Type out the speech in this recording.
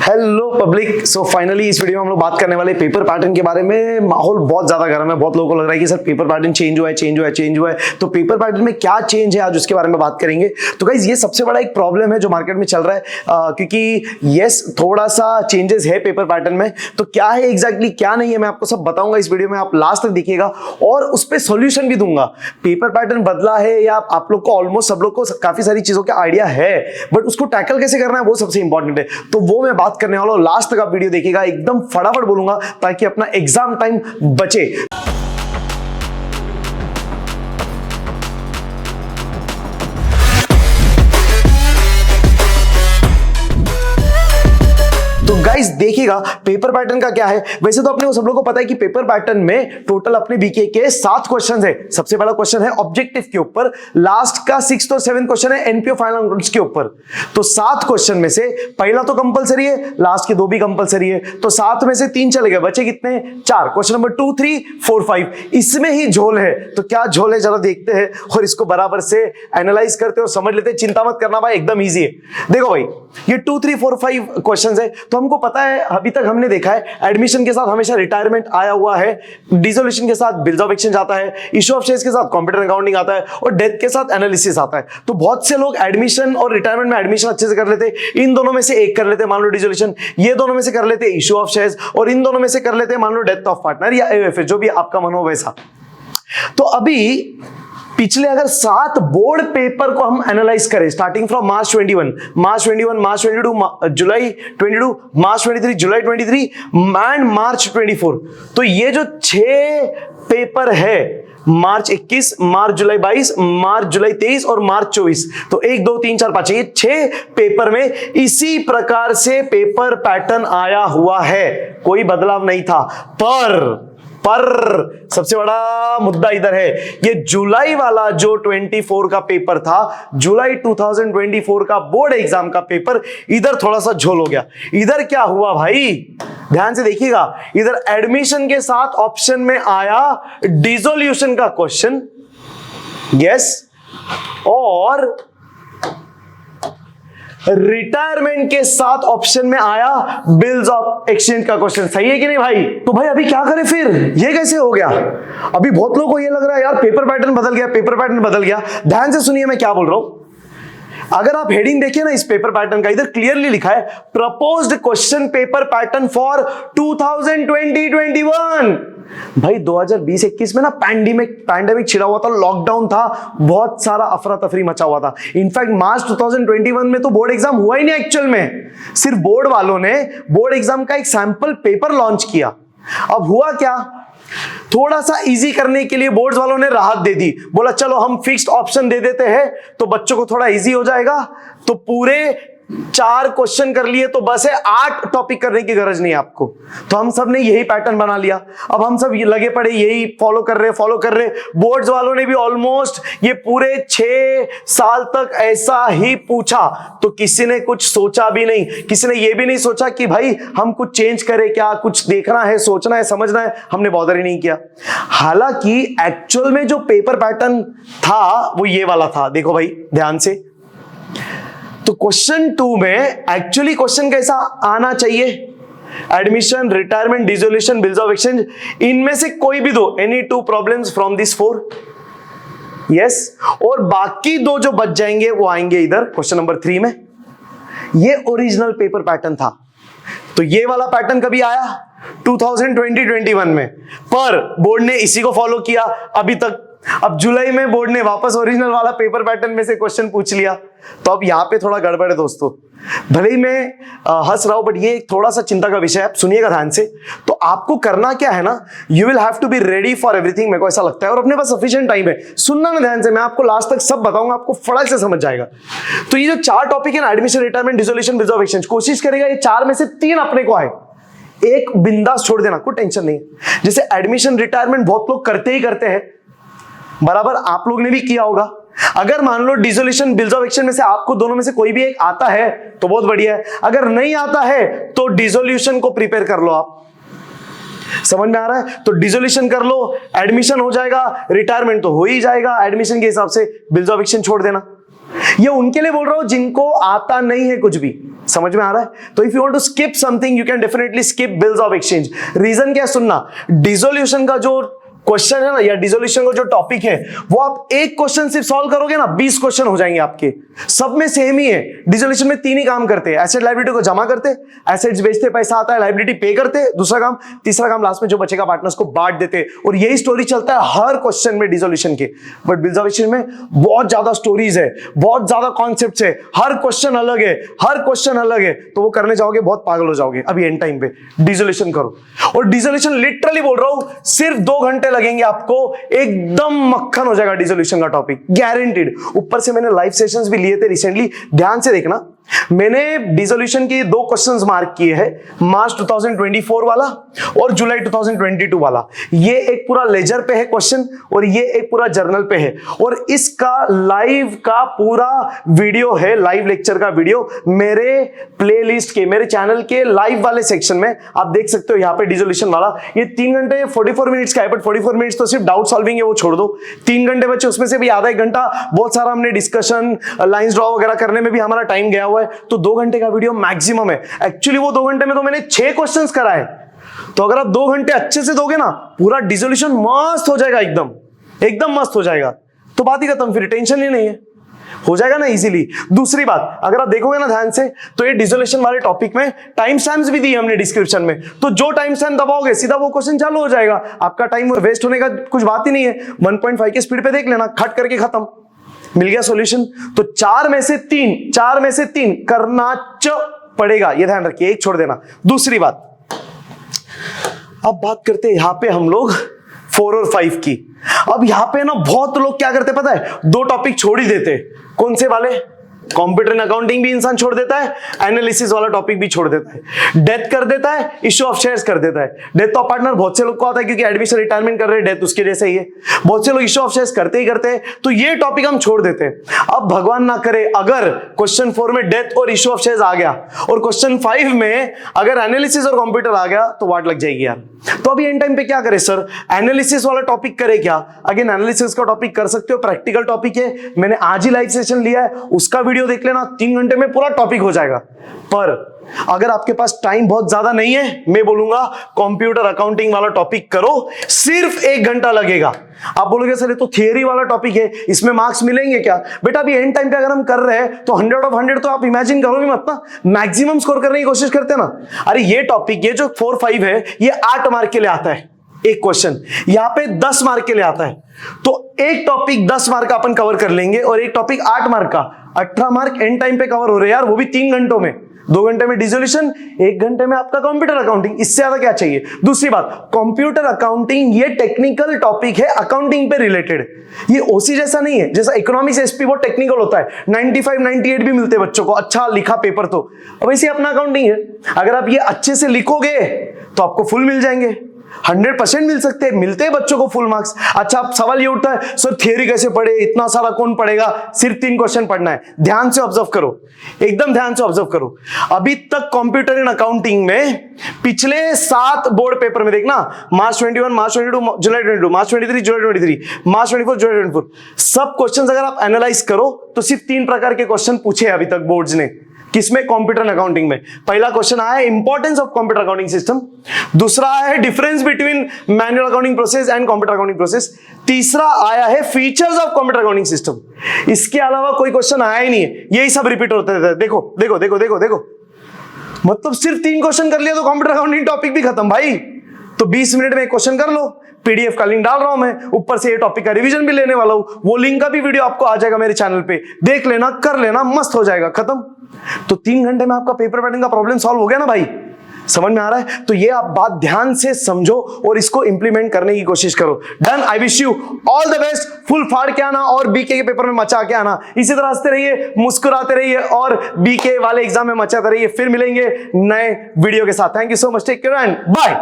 Hello public. So finally इस video में हम लोग बात करने वाले पेपर पैटर्न के बारे में। माहौल बहुत ज्यादा गर्म है, बहुत लोगों को लग रहा है कि सर पेपर पैटर्न चेंज हुआ है। तो पेपर पैटर्न में क्या चेंज है आज उसके बारे में बात करेंगे। तो गाइस ये सबसे बड़ा एक प्रॉब्लम है जो मार्केट में चल रहा है, क्योंकि यस थोड़ा सा चेंजेस है पेपर पैटर्न में। तो क्या है एग्जैक्टली क्या नहीं है मैं आपको सब बताऊंगा इस वीडियो में, आप लास्ट तक देखिएगा और उस पर सोल्यूशन भी दूंगा। पेपर पैटर्न बदला है या आप लोग को ऑलमोस्ट सब लोग को काफी सारी चीजों का आइडिया है, बट उसको टैकल कैसे करना है वो सबसे इंपॉर्टेंट है। तो वो मैं बात करने वाला हूं, लास्ट तक आप वीडियो देखिएगा, एकदम फटाफट बोलूंगा ताकि अपना एग्जाम टाइम बचे। तो गाइस देखिएगा पेपर पैटर्न का क्या है। वैसे तो अपने को सब लोगों को पता है कि पेपर पैटर्न में टोटल अपने बीके के 7 क्वेश्चंस है। सबसे पहला क्वेश्चन है ऑब्जेक्टिव के ऊपर, लास्ट का 6th और 7th क्वेश्चन है एनपीओ फाइनल अकाउंट्स के ऊपर। तो 7 क्वेश्चन में से पहला तो कंपलसरी है, लास्ट के 2 भी कंपलसरी है। तो 7 में से 3 चले गए, बचे कितने? 4। क्वेश्चन नंबर 2, 3, 4, 5 इसमें ही झोल है। तो क्या झोल है जरा देखते हैं और इसको बराबर से एनालाइज करते और समझ लेते। चिंता मत करना भाई, एकदम ईजी है। देखो भाई ये 2, 3, 4, 5 क्वेश्चन है। तो हमको पता है, अभी तक हमने देखा है एडमिशन के साथ हमेशा रिटायरमेंट आया हुआ है, डिसोल्यूशन के साथ बिल्स ऑफ एक्सचेंज आता है, इशू ऑफ शेयर्स के साथ कंप्यूटर अकाउंटिंग आता है और डेथ के साथ एनालिसिस आता है। तो बहुत से लोग एडमिशन और रिटायरमेंट में एडमिशन अच्छे से कर लेते, इन दोनों में से एक कर लेते, मान लो डिसोल्यूशन, ये दोनों में से कर लेते इशू ऑफ शेयर्स, और इन दोनों में से कर लेते मान लो डेथ ऑफ पार्टनर या एओएफए, जो भी आपका मन हो वैसा। तो अभी पिछले अगर 7 बोर्ड पेपर को हम एनालाइज करें, starting from March 21, March 22, July 22, March 23, July 23 and March 24, तो ये जो 6 पेपर है, मार्च 21, मार्च जुलाई 22, मार्च जुलाई 23 और मार्च 24, तो 1, 2, 3, 4, 5 ये 6 पेपर में इसी प्रकार से पेपर पैटर्न आया हुआ है, कोई बदलाव नहीं था। पर सबसे बड़ा मुद्दा इधर है, ये जुलाई वाला जो 24 का पेपर था, जुलाई 2024 का बोर्ड एग्जाम का पेपर, इधर थोड़ा सा झोल हो गया। इधर क्या हुआ भाई, ध्यान से देखिएगा, इधर एडमिशन के साथ ऑप्शन में आया डिसोल्यूशन का क्वेश्चन, यस, और रिटायरमेंट के साथ ऑप्शन में आया बिल्स ऑफ एक्सचेंज का क्वेश्चन। सही है कि नहीं भाई? तो भाई अभी क्या करें फिर, ये कैसे हो गया? अभी बहुत लोगों को ये लग रहा है यार पेपर पैटर्न बदल गया, पेपर पैटर्न बदल गया। ध्यान से सुनिए मैं क्या बोल रहा हूं। अगर आप हेडिंग देखिए ना इस पेपर पैटर्न का, इधर क्लियरली लिखा है proposed question paper pattern for 2020-21। भाई 2020-21 में ना पैंडेमिक छिड़ा हुआ था, लॉकडाउन था, बहुत सारा अफरा तफरी मचा हुआ था। इनफैक्ट मार्च 2021 में तो बोर्ड एग्जाम हुआ ही नहीं एक्चुअल में, सिर्फ बोर्ड वालों ने बोर्ड एग्जाम का एक सैंपल पेपर लॉन्च किया। अब हुआ क्या, थोड़ा सा इजी करने के लिए बोर्ड्स वालों ने राहत दे दी, बोला चलो हम फिक्स्ड ऑप्शन दे देते हैं तो बच्चों को थोड़ा इजी हो जाएगा। तो पूरे 4 क्वेश्चन कर लिए तो बस है, 8 टॉपिक करने की गरज नहीं आपको। तो हम सब ने यही पैटर्न बना लिया, अब हम सब लगे पड़े यही फॉलो कर रहे। बोर्ड्स वालों ने भी ऑलमोस्ट ये पूरे 6 साल तक ऐसा ही पूछा, तो किसी ने कुछ सोचा भी नहीं, किसी ने ये भी नहीं सोचा कि भाई हम कुछ चेंज करें क्या, कुछ देखना है, सोचना है, समझना है, हमने बॉदर ही नहीं किया। हालांकि एक्चुअल में जो पेपर पैटर्न था वो ये वाला था, देखो भाई ध्यान से। तो क्वेश्चन 2 में एक्चुअली क्वेश्चन कैसा आना चाहिए, admission, retirement, dissolution, bills of exchange, इनमें से कोई भी दो, any 2 problems from this 4, yes, और बाकी 2 जो बच जाएंगे वो आएंगे इधर क्वेश्चन नंबर 3 में। ये ओरिजिनल पेपर पैटर्न था। तो ये वाला पैटर्न कभी आया 2020-21 में, पर बोर्ड ने इसी को फॉलो किया अभी तक। अब जुलाई में बोर्ड ने वापस ओरिजिनल वाला पेपर पैटर्न में से क्वेश्चन पूछ लिया। तो अब यहां पे थोड़ा गड़बड़ है दोस्तों, भले ही मैं हंस रहा हूं बट ये थोड़ा सा चिंता का विषय है, आप सुनिएगा ध्यान से। तो आपको करना क्या है ना, you will have to be ready for everything, मेरे को ऐसा लगता है, और अपने पास सफिशिएंट टाइम है। सुनना ना ध्यान से, मैं आपको लास्ट तक सब बताऊंगा, आपको फटाक से समझ जाएगा। तो ये जो 4 टॉपिक है ना, admission, retirement, dissolution, bills of exchange, कोशिश करेगा ये 4 में से 3 अपने को आए, एक बिंदास छोड़ देना, कोई टेंशन नहीं है। जैसे एडमिशन, रिटायरमेंट बहुत लोग करते ही करते हैं, बराबर आप लोग ने भी किया होगा। अगर मान लो डिसोल्यूशन, बिल्स ऑफ एक्सचेंज में से आपको दोनों में से कोई भी एक आता है तो बहुत बढ़िया है, अगर नहीं आता है तो डिसोल्यूशन को प्रिपेयर कर लो। आप समझ में आ रहा है? तो डिसोल्यूशन कर लो, एडमिशन हो जाएगा, रिटायरमेंट तो हो ही जाएगा एडमिशन के हिसाब से, बिल्स ऑफ एक्सचेंज छोड़ देना। ये उनके लिए बोल रहा हूं जिनको आता नहीं है कुछ भी। समझ में आ रहा है? तो if you want to skip something you can definitely skip bills of exchange. Reason क्या है सुनना, डिसोल्यूशन का जो क्वेश्चन है ना या डिसोल्यूशन का जो टॉपिक है वो आप एक क्वेश्चन सिर्फ सॉल्व करोगे ना 20 क्वेश्चन हो जाएंगे आपके, सब में सेम ही है। डिसोल्यूशन में 3 ही काम करते हैं, एसेट लायबिलिटी को जमा करते, एसेट्स बेचते पैसा आता है, लायबिलिटी पे करते, दूसरा काम, तीसरा काम लास्ट में जो बचेगा पार्टनर्स को बांट देते। और यही स्टोरी चलता है हर क्वेश्चन में डिसोल्यूशन के। बट बिल्स ऑफ एक्सचेंज में बहुत ज्यादा स्टोरीज है, बहुत ज्यादा कॉन्सेप्ट्स है, हर क्वेश्चन अलग है, हर क्वेश्चन अलग है, तो वो करने जाओगे बहुत पागल हो जाओगे। अभी एंड टाइम पे डिसोल्यूशन करो, और डिसोल्यूशन लिटरली बोल रहा हूं सिर्फ 2 घंटे लगेंगे आपको, एकदम मक्खन हो जाएगा डिसोल्यूशन का टॉपिक, गारंटीड। ऊपर से मैंने लाइव सेशंस भी लिए थे रिसेंटली, ध्यान से देखना। मैंने डिसोल्यूशन के 2 क्वेश्चंस मार्क किए हैं, मार्च 2024 वाला और जुलाई 2022 वाला। ये एक पूरा लेजर पे है क्वेश्चन और ये एक पूरा जर्नल पे है, और इसका लाइव का पूरा वीडियो है, लाइव लेक्चर का वीडियो मेरे प्लेलिस्ट के, मेरे चैनल के लाइव वाले सेक्शन में आप देख सकते हो। यहाँ पे डिसोल्यूशन वाला ये 3 घंटे 44 मिनट्स का है, बट 44 मिनट्स तो सिर्फ डाउट सॉल्विंग है, वो छोड़ दो। 3 घंटे बचे, उसमें से भी आधा 1 घंटा बहुत सारा हमने डिस्कशन, लाइंस ड्रॉ वगैरह करने में भी हमारा टाइम गया हुआ है, तो 2 घंटे का वीडियो मैक्सिमम है। एक्चुअली वो 2 घंटे में तो मैंने 6 क्वेश्चंस कराए, तो अगर आप 2 घंटे अच्छे से दोगे ना पूरा डिसोल्यूशन मस्त हो जाएगा, एकदम मस्त हो जाएगा। तो बात ही खत्म, फिर टेंशन ही नहीं है, हो जाएगा ना इजीली। दूसरी बात, अगर आप देखोगे ना ध्यान से, तो ये डिसोल्यूशन वाले टॉपिक में टाइम स्टैम्प्स भी दिए हमने डिस्क्रिप्शन में, तो जो टाइम स्टैम्प दबाओगे सीधा वो क्वेश्चन चालू हो जाएगा। आपका टाइम वेस्ट होने का कुछ बात ही नहीं है। 1.5 के स्पीड पे देख लेना, खट करके खत्म, मिल गया सॉल्यूशन। तो 4 में से 3 करना पड़ेगा, ये ध्यान रखिए, एक छोड़ देना। दूसरी बात, अब बात करते हैं यहां पे हम लोग 4 और 5 की। अब यहां पे ना बहुत लोग क्या करते पता है, 2 टॉपिक छोड़ ही देते। कौन से वाले? कंप्यूटर एंड अकाउंटिंग भी इंसान छोड़ देता है, एनालिसिस वाला टॉपिक भी छोड़ देता है, डेथ कर देता है, इश्यू ऑफ शेयर्स कर देता है। डेथ ऑफ पार्टनर बहुत से लोग को आता है क्योंकि एडमिशन रिटायरमेंट कर रहे हैं, डेथ उसके जैसे ही है। बहुत से लोग इश्यू ऑफ शेयर्स करते ही करते हैं, तो ये टॉपिक हम छोड़ देते हैं। अब भगवान ना करे अगर क्वेश्चन 4 में डेथ और इश्यू ऑफ शेयर्स आ गया और क्वेश्चन 5 में अगर एनालिसिस और कंप्यूटर आ गया, तो वाट लग जाएगी यार। तो अभी एंड टाइम पे क्या करें सर, एनालिसिस वाला टॉपिक करे क्या? अगेन एनालिसिस का टॉपिक कर सकते हो, प्रैक्टिकल टॉपिक है, मैंने आज ही लाइव सेशन लिया है, उसका वीडियो देख लेना, 3 घंटे में पूरा टॉपिक हो जाएगा। पर अगर आपके पास टाइम बहुत ज्यादा नहीं है, मैं बोलूंगा कंप्यूटर अकाउंटिंग वाला टॉपिक करो, सिर्फ 1 घंटा लगेगा। आप बोलोगे सर ये तो थियरी वाला टॉपिक है, इसमें मार्क्स मिलेंगे क्या? बेटा अभी एंड टाइम पे अगर हम कर रहे हैं तो 100 ऑफ 100 तो आप इमेजिन करो भी मत ना, मैक्सिमम स्कोर करने की कोशिश करते ना। अरे ये टॉपिक, ये जो 4-5 है, ये 8 मार्क के लिए आता है एक क्वेश्चन, यहां पे 10 मार्क के लिए आता है। तो एक टॉपिक 10 मार्क का अपन कवर कर लेंगे और एक टॉपिक 8 मार्क का, 18 मार्क एंड टाइम पे कवर हो रहे हैं यार, वो भी 3 घंटों में। 2 घंटे में डिसोल्यूशन, 1 घंटे में आपका कंप्यूटर अकाउंटिंग, इससे ज्यादा क्या चाहिए? दूसरी बात, कंप्यूटर अकाउंटिंग ये टेक्निकल टॉपिक है, अकाउंटिंग पे रिलेटेड। ये ओसी जैसा नहीं है, जैसा इकोनॉमिक्स एसपी बहुत टेक्निकल होता है, 95 98 भी मिलते हैं बच्चों को, अच्छा लिखा पेपर। तो अब ऐसे अपना अकाउंटिंग है, अगर आप ये अच्छे से लिखोगे तो आपको फुल मिल जाएंगे, 100% मिल सकते हैं, मिलते हैं बच्चों को फुल मार्क्स। अच्छा, अब सवाल ये उठता है सर थियरी कैसे पढ़े, इतना सारा कौन पढ़ेगा? सिर्फ 3 क्वेश्चन पढ़ना है, ध्यान से ऑब्जर्व करो, एकदम ध्यान से ऑब्जर्व करो। अभी तक कंप्यूटर एंड अकाउंटिंग में पिछले 7 बोर्ड पेपर में देखना, मार्च 21, मार्च 22, जुलाई 22, मार्च 23, जुलाई 23, मार्च 24, जुलाई 24, सब क्वेश्चन अगर आप एनालाइज करो तो सिर्फ 3 प्रकार के क्वेश्चन पूछे अभी तक बोर्ड्स ने। किसमें? कंप्यूटर अकाउंटिंग में। पहला क्वेश्चन आया है importance of computer accounting system, दूसरा आया है difference between manual accounting process and computer accounting process, तीसरा आया है features of computer accounting system. इसके अलावा कोई क्वेश्चन आया ही नहीं है, यही सब रिपीट होते रहते हैं। देखो देखो देखो देखो देखो, मतलब सिर्फ 3 क्वेश्चन कर लिया तो कंप्यूटर अकाउंटिंग टॉपिक भी खत्म भाई। तो 20 मिनट में एक क्वेश्चन कर लो, पीडीएफ का लिंक डाल रहा हूं मैं, ऊपर से ये टॉपिक का रिवीजन भी लेने वाला हूं, वो लिंक का भी वीडियो आपको आ जाएगा मेरे चैनल पे, देख लेना, कर लेना, मस्त हो जाएगा, खत्म। तो 3 घंटे में आपका पेपर पैटर्न का प्रॉब्लम सॉल्व हो गया ना भाई, समझ में आ रहा है? तो ये आप बात ध्यान से समझो और इसको इंप्लीमेंट करने की कोशिश करो। Done, I wish you all the best, full फाड़ के आना और बीके के पेपर में मचा के आना। इसी तरह हंसते रहिए, मुस्कुराते रहिए और बीके वाले एग्जाम में मचाते रहिए। फिर मिलेंगे नए वीडियो के साथ। Thank you so much, take care and bye.